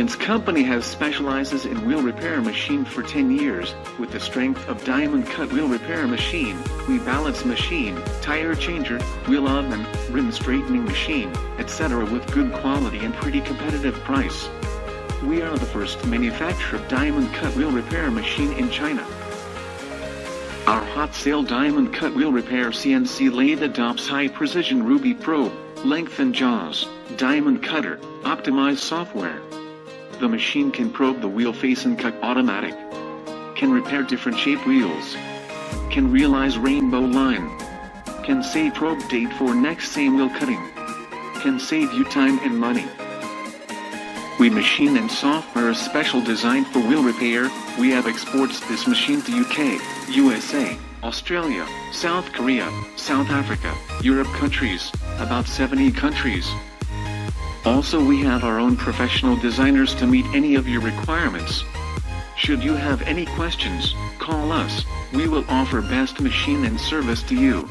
HIENCE company has specializes in wheel repair machine for 10 years. With the strength of diamond cut wheel repair machine, we balance machine, tire changer, wheel oven, rim straightening machine, etc. with good quality and pretty competitive price. We are the first manufacturer of diamond cut wheel repair machine in China. Our hot sale diamond cut wheel repair CNC lathe adopts high precision ruby probe, length and jaws, diamond cutter, optimized software. The machine can probe the wheel face and cut automatic. Can repair different shape wheels. Can realize rainbow line. Can save probe date for next same wheel cutting. Can save you time and money. We machine and software is special designed for wheel repair. We have exports this machine to UK, USA, Australia, South Korea, South Africa, Europe countries, about 70 countries. Also we have our own professional designers to meet any of your requirements. Should you have any questions, call us, we will offer best machine and service to you.